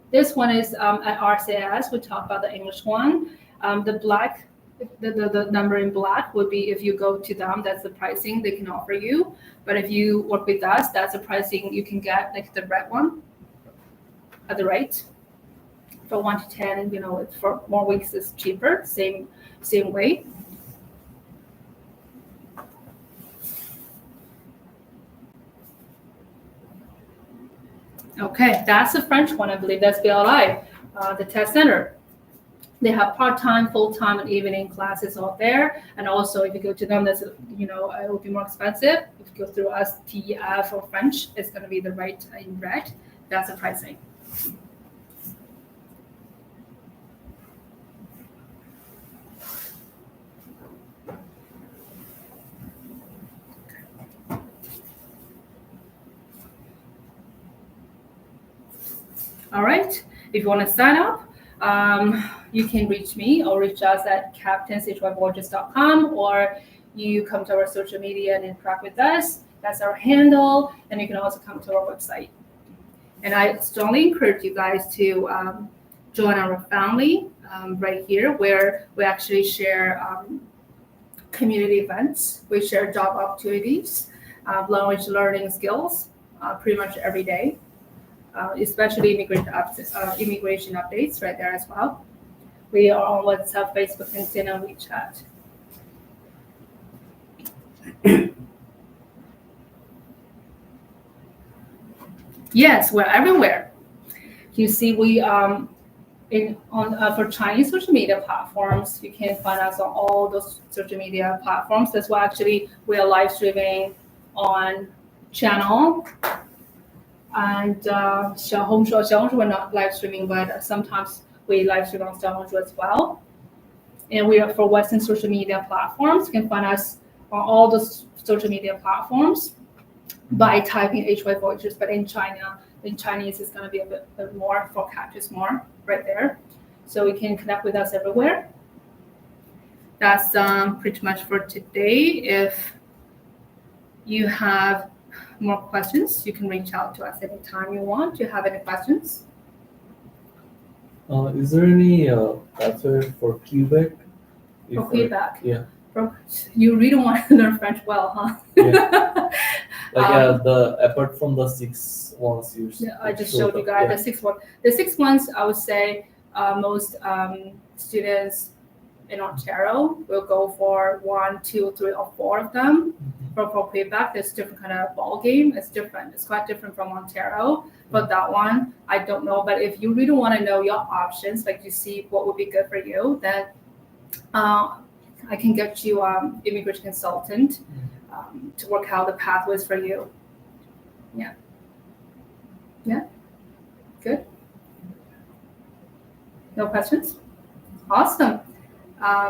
This one is at RCIS. We talk about the English one. The black, the number in black would be if you go to them, that's the pricing they can offer you. But if you work with us, that's the pricing you can get, like the red one at the right. For 1 to 10, for more weeks it's cheaper, same way. Okay, that's the French one, I believe. That's BLI, the test center. They have part-time, full-time, and evening classes out there. And also, if you go to them, that's it will be more expensive. If you go through us, TEF or French, it's going to be the right in red. That's the pricing. All right. If you want to sign up, you can reach me or reach us at captains@voyagers.com, or you come to our social media and interact with us. That's our handle, and you can also come to our website. And I strongly encourage you guys to join our family right here, where we actually share community events. We share job opportunities, language learning skills pretty much every day. Especially immigration updates right there as well. We are on WhatsApp, Facebook, LinkedIn, and WeChat. Yes, we're everywhere. You see, we for Chinese social media platforms, you can find us on all those social media platforms. That's why actually we are live streaming on channel. And 小红书 we're not live streaming, but sometimes we live stream on 小红书 as well. And we are for Western social media platforms. You can find us on all those social media platforms by typing HY Voyagers. But in Chinese, it's going to be a bit more for Cactus more right there. So you can connect with us everywhere. That's pretty much for today. If you have more questions, you can reach out to us anytime you want. Do you have any questions? Is there any pathway for Quebec? For Quebec? Yeah. You really want to learn French well, huh? Yeah. Apart from the 6 ones you Yeah, I just showed you guys the 6 one. The 6 ones, I would say most students in Ontario will go for 1, 2, 3, or 4 of them. For Quebec, there's different kind of ball game. It's different. It's quite different from Ontario. But that one, I don't know. But if you really want to know your options, like you see what would be good for you, then I can get you immigration consultant to work out the pathways for you. Yeah. Yeah. Good. No questions? Awesome.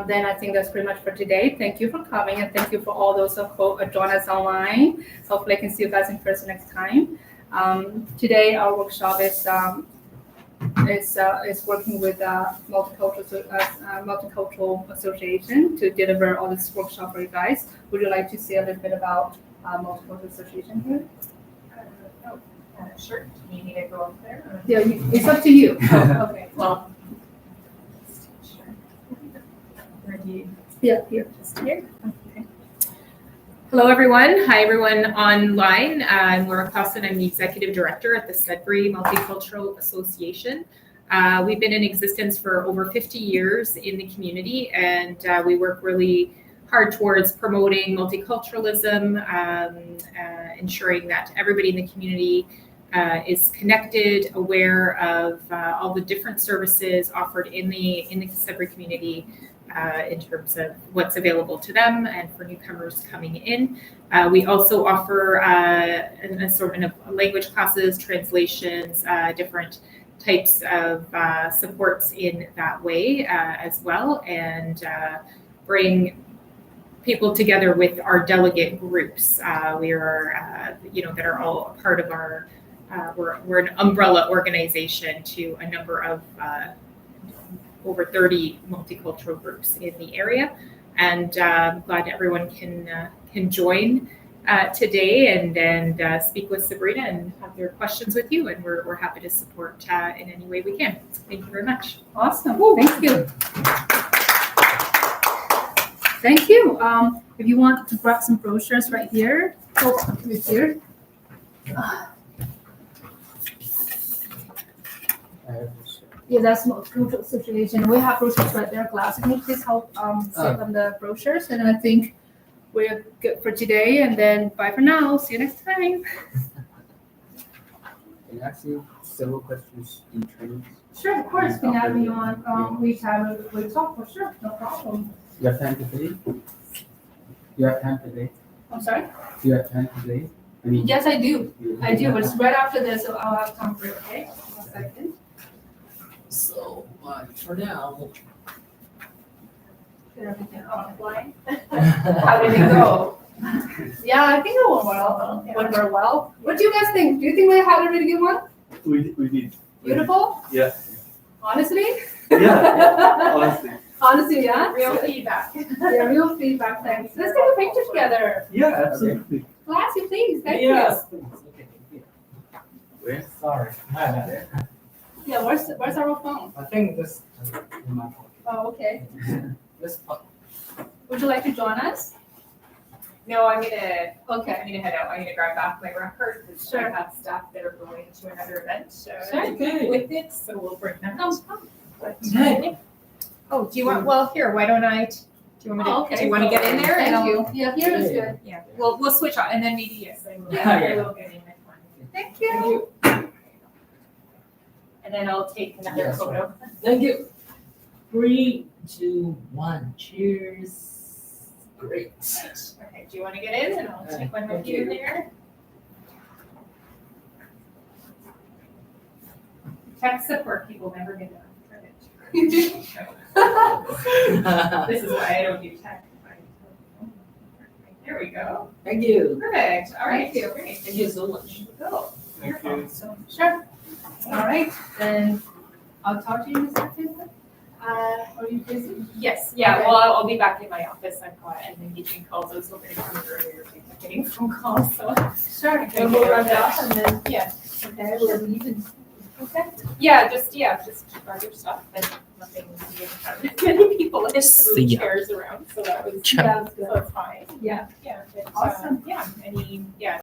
Then I think that's pretty much for today. Thank you for coming, and thank you for all those who join us online. Hopefully I can see you guys in person next time. Today our workshop is working with Multicultural Association to deliver all this workshop for you guys. Would you like to say a little bit about Multicultural Association here? Sure. Do you need me to go up there? Or? Yeah, it's up to you. Okay. Well. Where do you? Yeah, here. Just here. Okay. Hello, everyone. Hi, everyone online. I'm Laura Clausen. I'm the Executive Director at the Sudbury Multicultural Association. We've been in existence for over 50 years in the community, and we work really hard towards promoting multiculturalism, ensuring that everybody in the community is connected, aware of all the different services offered in the Sudbury community, in terms of what's available to them and for newcomers coming in. We also offer an assortment of language classes, translations, different types of supports in that way as well, and bring people together with our delegate groups. We are, that are all a part of our, we're an umbrella organization to a number of over 30 multicultural groups in the area, and glad everyone can join today and speak with Sabrina and have their questions with you, and we're happy to support in any way we can. Thank you very much. Awesome. Thank you. Thank you. If you want to grab some brochures right here, right here. Yeah, that's Multicultural Association. We have brochures right there, Glass. Can you please help send them the brochures? And I think we're good for today. And then bye for now. See you next time. Can I ask you several questions in training? Sure, of course. Can have me on we talk for sure. No problem. You have time today? You have time today? I'm sorry? You have time today? I mean, Yes, I do. I do, but it's right after this, so I'll have time for it, okay? 1 second. So, for now. Get everything offline. How did it go? Yeah, I think it went well. Went very well. What do you guys think? Do you think we had a really good one? We did. Beautiful? Yeah. Honestly? Yeah. Honestly. Honestly, yeah? Real feedback. Yeah, real feedback. Thanks. Let's take a picture together. Yeah, absolutely. Classy, please. Thank Yes. you. Okay, thank you. where? Sorry. Yeah, where's our phone? I think this in my pocket. Oh, okay. This pocket. Would you like to join us? No, I'm gonna Okay. head out. I'm gonna grab back my record because Sure. I have staff that are going to another event. Sure. Okay. With it, so we'll bring them. No. But, Okay. oh, do you want? Well, here. Why don't I? Do you want me to? Oh, okay. Do you want to get in there? And Thank I'll- you. Yeah, here is good. Yeah. We'll switch on, and then maybe yes, I will. Yeah, I yeah. will get in next one. Thank you. And then I'll take another Yes, photo. Thank you. 3, 2, 1. Cheers. Great. Okay. Do you want to get in? And I'll take one with Thank you you. there. Tech support people never get enough credit. This is why I don't do tech. There we go. Thank you. Perfect. All right. Thank you. Great. Thank you so much. Go. Thank you. So, sure. All right, then I'll talk to you in a second. Are you busy? Yes. Yeah. Okay. Well, I'll be back in my office. I've got an engaging calls. I was hoping to come earlier, but I'm getting phone calls. So Sure. Okay. We'll run it off and then, yeah. okay, we'll leave and, okay. Just keep all your stuff. And nothing, we didn't have many people in to See move ya. chairs around, so that was, Ciao. so it's fine. Yeah. Yeah. But, Awesome. Yeah, any, yeah,